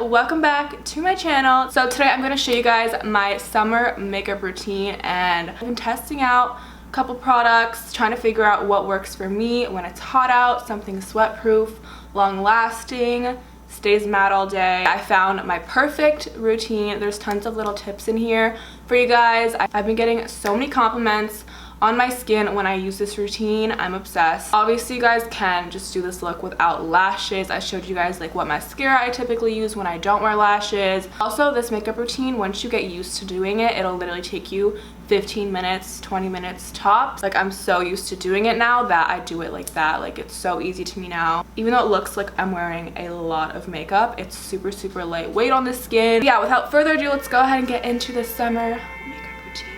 welcome back to my channel. So today I'm going to show you guys my summer makeup routine, and I've been testing out a couple products, trying to figure out what works for me when it's hot out, something sweat-proof, long-lasting, stays matte all day. I found my perfect routine. There's tons of little tips in here for you guys. I've been getting so many compliments on my skin when I use this routine. I'm obsessed. Obviously you guys can just do this look without lashes. I showed you guys like what mascara I typically use when I don't wear lashes. Also, this makeup routine, once you get used to doing it, it'll literally take you 15 minutes, 20 minutes tops. Like, I'm so used to doing it now that I do it like that. Like, it's so easy to me now. Even though it looks like I'm wearing a lot of makeup, it's super, super lightweight on the skin. But yeah, without further ado, let's go ahead and get into the summer makeup routine.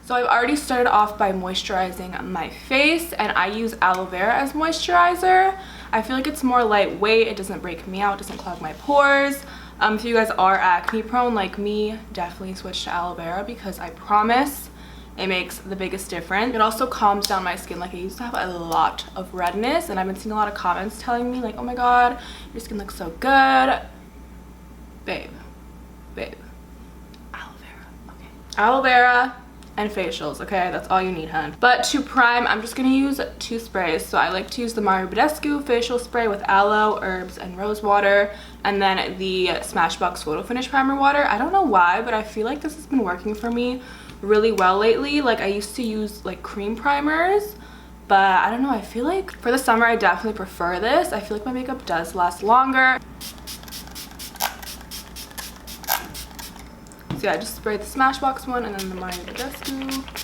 So I've already started off by moisturizing my face, and I use aloe vera as moisturizer. I feel like it's more lightweight, it doesn't break me out, it doesn't clog my pores. If you guys are acne prone like me, definitely switch to aloe vera because I promise it makes the biggest difference. It also calms down my skin. Like, I used to have a lot of redness, and I've been seeing a lot of comments telling me like, oh my god, your skin looks so good. Babe, aloe vera, okay. Aloe vera and facials, okay? That's all you need, hun. But to prime, I'm just gonna use 2 sprays. So I like to use the Mario Badescu facial spray with aloe, herbs, and rose water, and then the Smashbox Photo Finish Primer water. I don't know why, but I feel like this has been working for me really well lately. Like, I used to use like cream primers, but I don't know, I feel like for the summer I definitely prefer this. I feel like my makeup does last longer. So yeah, I just sprayed the Smashbox one and then the Mario Badescu.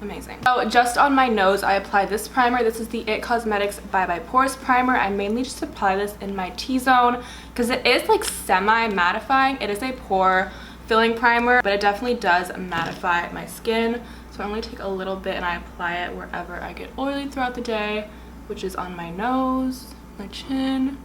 Amazing. So just on my nose, I applied this primer. This is the IT Cosmetics Bye Bye Pores primer. I mainly just apply this in my T-zone because it is like semi-mattifying. It is a pore filling primer, but it definitely does mattify my skin. So I only take a little bit and I apply it wherever I get oily throughout the day, which is on my nose, my chin,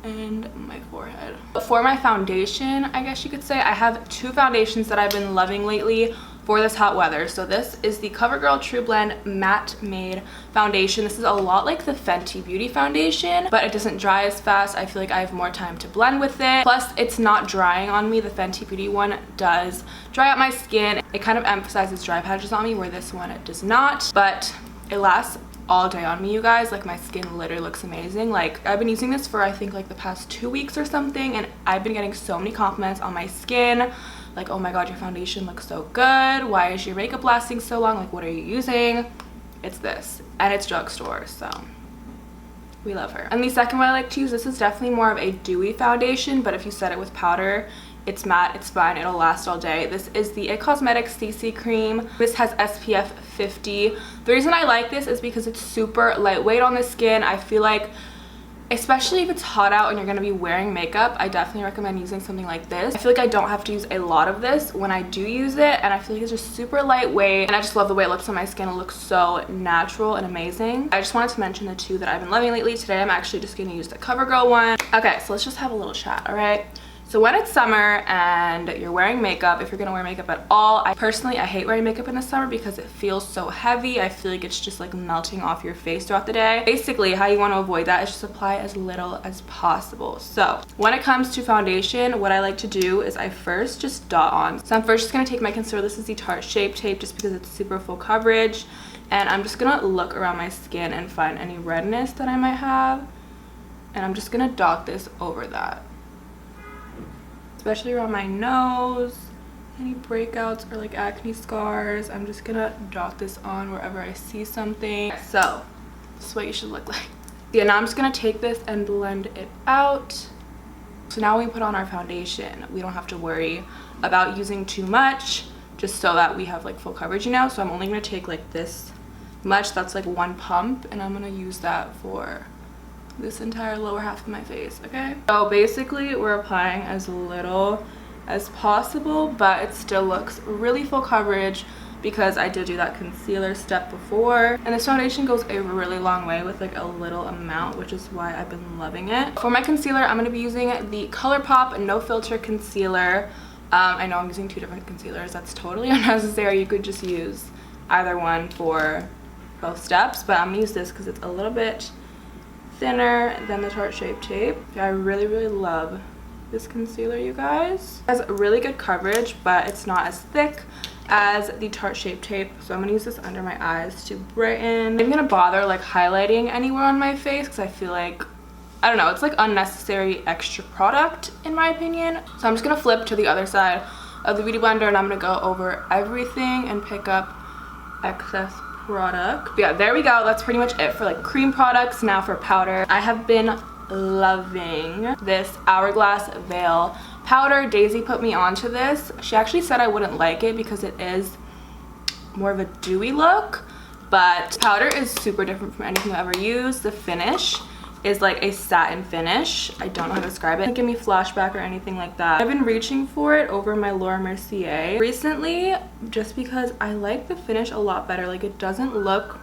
and my forehead. For my foundation, I guess you could say, I have 2 foundations that I've been loving lately for this hot weather. So this is the Covergirl Trublend Matte Made Foundation. This is a lot like the Fenty Beauty foundation, but it doesn't dry as fast. I feel like I have more time to blend with it. Plus, it's not drying on me. The Fenty Beauty one does dry out my skin. It kind of emphasizes dry patches on me, where this one it does not, but it lasts all day on me, you guys. Like, my skin literally looks amazing. Like, I've been using this for I think like the past 2 weeks or something, and I've been getting so many compliments on my skin. Like, oh my god, your foundation looks so good. Why is your makeup lasting so long? Like, what are you using? It's this, and it's drugstore, so we love her. And the second one I like to use, this is definitely more of a dewy foundation, but if you set it with powder, it's matte, it's fine, it'll last all day. This is the IT Cosmetics CC Cream. This has SPF 50. The reason I like this is because it's super lightweight on the skin. I feel like, especially if it's hot out and you're gonna be wearing makeup, I definitely recommend using something like this. I feel like I don't have to use a lot of this when I do use it, and I feel like it's just super lightweight, and I just love the way it looks on my skin. It looks so natural and amazing. I just wanted to mention the 2 that I've been loving lately. Today I'm actually just gonna use the Covergirl one. Okay, so let's just have a little chat, all right? So when it's summer and you're wearing makeup, if you're gonna wear makeup at all, I hate wearing makeup in the summer because it feels so heavy. I feel like it's just like melting off your face throughout the day. Basically, how you want to avoid that is just apply as little as possible. So when it comes to foundation, what I like to do is I first just dot on. So I'm first just gonna take my concealer. This is the Tarte Shape Tape just because it's super full coverage. And I'm just gonna look around my skin and find any redness that I might have. And I'm just gonna dot this over that, especially around my nose, any breakouts or like acne scars. I'm just gonna dot this on wherever I see something. So this is what you should look like. Yeah, now I'm just gonna take this and blend it out. So now when we put on our foundation, we don't have to worry about using too much, just so that we have like full coverage, you know. So I'm only gonna take like this much, that's like 1 pump, and I'm gonna use that for this entire lower half of my face, okay? So basically we're applying as little as possible, but it still looks really full coverage because I did do that concealer step before. And this foundation goes a really long way with like a little amount, which is why I've been loving it. For my concealer, I'm going to be using the ColourPop No Filter Concealer. I know I'm using 2 different concealers. That's totally unnecessary. You could just use either one for both steps, but I'm going to use this because it's a little bit thinner than the Tarte Shape Tape. I really love this concealer, you guys. It has really good coverage, but it's not as thick as the Tarte Shape Tape, so I'm gonna use this under my eyes to brighten. I'm gonna bother like highlighting anywhere on my face because I feel like, I don't know, it's like unnecessary extra product in my opinion. So I'm just gonna flip to the other side of the Beauty Blender and I'm gonna go over everything and pick up excess product. But yeah, there we go. That's pretty much it for like cream products. Now for powder. I have been loving this Hourglass Veil powder. Daisy put me onto this. She actually said I wouldn't like it because it is more of a dewy look, but powder is super different from anything I've ever used. The finish is like a satin finish. I don't know how to describe it. It doesn't give me flashback or anything like that. I've been reaching for it over my Laura Mercier recently just because I like the finish a lot better. Like it doesn't look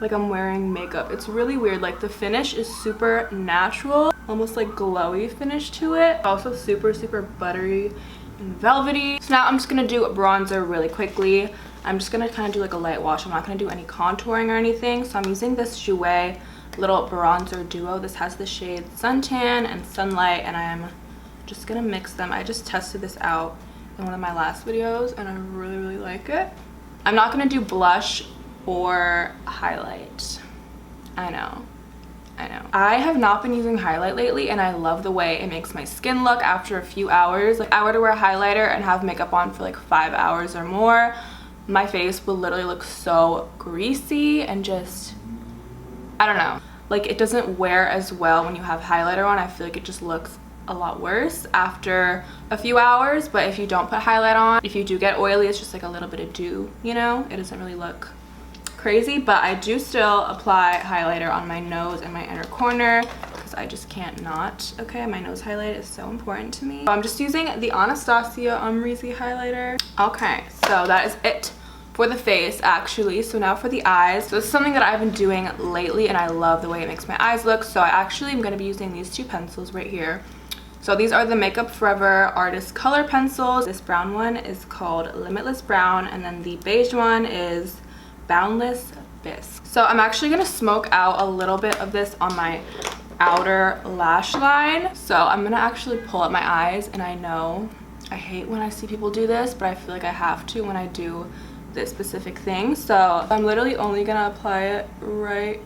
like I'm wearing makeup. It's really weird. Like the finish is super natural, almost like glowy finish to it. Also super buttery and velvety. So now I'm just gonna do a bronzer really quickly. I'm just gonna kind of do like a light wash. I'm not gonna do any contouring or anything. So I'm using this Jouer little bronzer duo. This has the shades Suntan and Sunlight, and I'm just gonna mix them. I just tested this out in one of my last videos and I really like it. I'm not gonna do blush or highlight. I know. I have not been using highlight lately and I love the way it makes my skin look after a few hours. Like, if I were to wear a highlighter and have makeup on for like 5 hours or more, my face will literally look so greasy and just, I don't know. Like, it doesn't wear as well when you have highlighter on. I feel like it just looks a lot worse after a few hours. But if you don't put highlight on, if you do get oily, it's just like a little bit of dew, you know? It doesn't really look crazy, but I do still apply highlighter on my nose and my inner corner because I just can't not. Okay, my nose highlight is so important to me. So I'm just using the Anastasia Amrezy highlighter. Okay, so that is it for the face actually. So now for the eyes. So this is something that I've been doing lately and I love the way it makes my eyes look. So I actually am going to be using these two pencils right here. So these are the Makeup Forever Artist Color Pencils. This brown one is called Limitless Brown and then the beige one is Boundless Bisque. So I'm actually going to smoke out a little bit of this on my outer lash line. So I'm going to actually pull up my eyes, and I know I hate when I see people do this, but I feel like I have to when I do this specific thing. So I'm literally only going to apply it right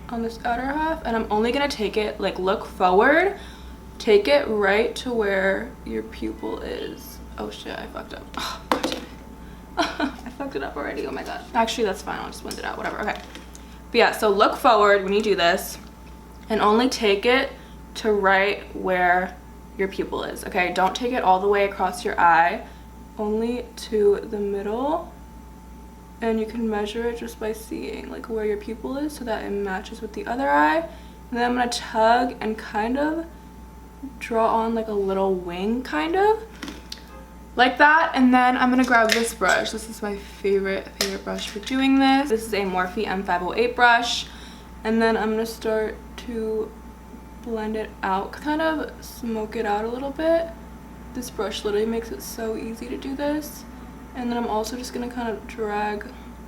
on this outer half, and I'm only going to take it, like, look forward, take it right to where your pupil is. Oh shit, I fucked up. Oh, God damn it. I fucked it up already. Oh my god. Actually, that's fine. I'll just blend it out. Whatever. Okay. But yeah, so look forward when you do this and only take it to right where your pupil is. Okay? Don't take it all the way across your eye. Only to the middle. And you can measure it just by seeing like where your pupil is so that it matches with the other eye. And then I'm going to tug and kind of draw on like a little wing kind of. Like that, and then I'm gonna grab this brush. This is my favorite brush for doing this. This is a Morphe M508 brush, and then I'm gonna start to blend it out, kind of smoke it out a little bit. This brush literally makes it so easy to do this, and then I'm also just gonna kind of drag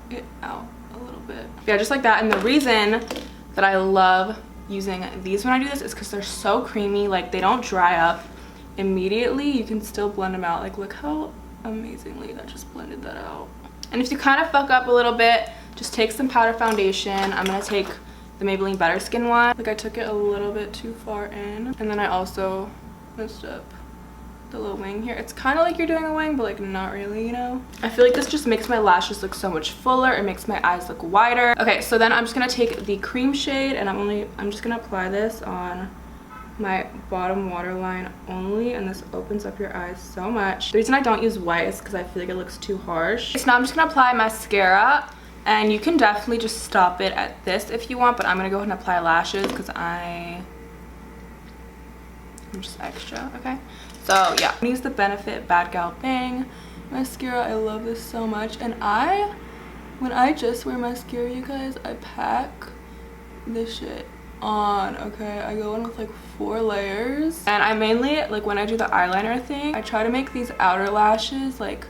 it out a little bit. Yeah, just like that. And the reason that I love using these when I do this is because they're so creamy. Like, they don't dry up immediately. You can still blend them out. Like, look how amazingly that just blended that out. And if you kind of fuck up a little bit, just take some powder foundation. I'm gonna take the Maybelline Better Skin one. Like, I took it a little bit too far in, and then I also messed up the little wing here. It's kind of like you're doing a wing, but like not really, you know? I feel like this just makes my lashes look so much fuller. It makes my eyes look wider. Okay, so then I'm just gonna take the cream shade, and I'm just gonna apply this on my bottom waterline only, and this opens up your eyes so much. The reason I don't use white is because I feel like it looks too harsh. So now I'm just gonna apply mascara, and you can definitely just stop it at this if you want, but I'm gonna go ahead and apply lashes because I'm just extra. Okay, so yeah, I'm gonna use the Benefit Bad Gal Bang mascara. I love this so much, and when I just wear mascara, you guys, I pack this shit on. Okay, I go in with like 4 layers, and I mainly, like, when I do the eyeliner thing, I try to make these outer lashes like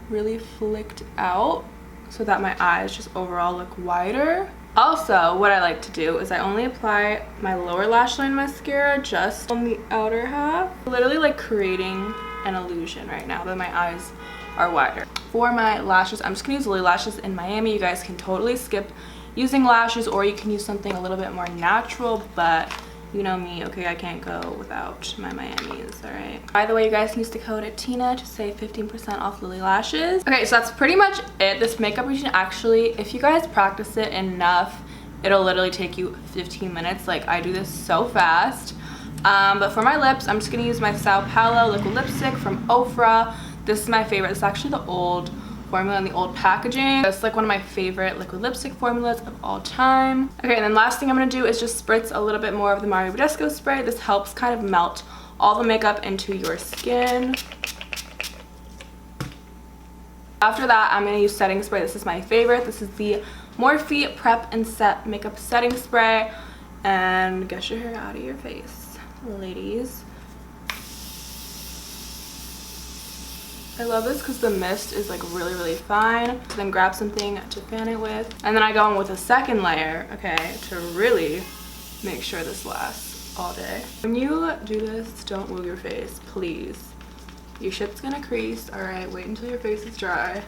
really flicked out so that my eyes just overall look wider. Also, what I like to do is I only apply my lower lash line mascara just on the outer half. Literally like creating an illusion right now that my eyes are wider. For my lashes, I'm just gonna use Lily lashes in Miami. You guys can totally skip using lashes, or you can use something a little bit more natural, but you know me, okay, I can't go without my Miamis, all right? By the way, you guys can use the code TINA to save 15% off Lily lashes. Okay, so that's pretty much it. This makeup routine, actually, if you guys practice it enough, it'll literally take you 15 minutes. Like, I do this so fast. But for my lips, I'm just gonna use my Sao Paulo liquid lipstick from Ofra. This is my favorite. It's actually the old formula in the old packaging. It's like one of my favorite liquid lipstick formulas of all time. Okay, and then last thing I'm gonna do is just spritz a little bit more of the Mario Badescu spray. This helps kind of melt all the makeup into your skin. After that, I'm gonna use setting spray. This is my favorite. This is the Morphe Prep and Set Makeup Setting Spray. And get your hair out of your face, ladies. I love this because the mist is like really fine. Then grab something to fan it with. And then I go in with a second layer, okay, to really make sure this lasts all day. When you do this, don't move your face, please. Your shit's gonna crease, all right? Wait until your face is dry,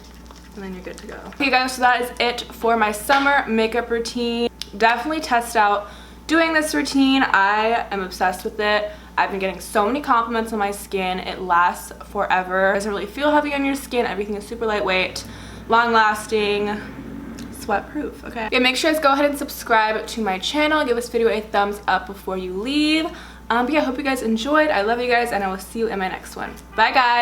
and then you're good to go. Okay guys, so that is it for my summer makeup routine. Definitely test out doing this routine. I am obsessed with it. I've been getting so many compliments on my skin. It lasts forever. It doesn't really feel heavy on your skin. Everything is super lightweight, long lasting, sweat proof, okay? Yeah, make sure to go ahead and subscribe to my channel. Give this video a thumbs up before you leave. But yeah, I hope you guys enjoyed. I love you guys, and I will see you in my next one. Bye guys.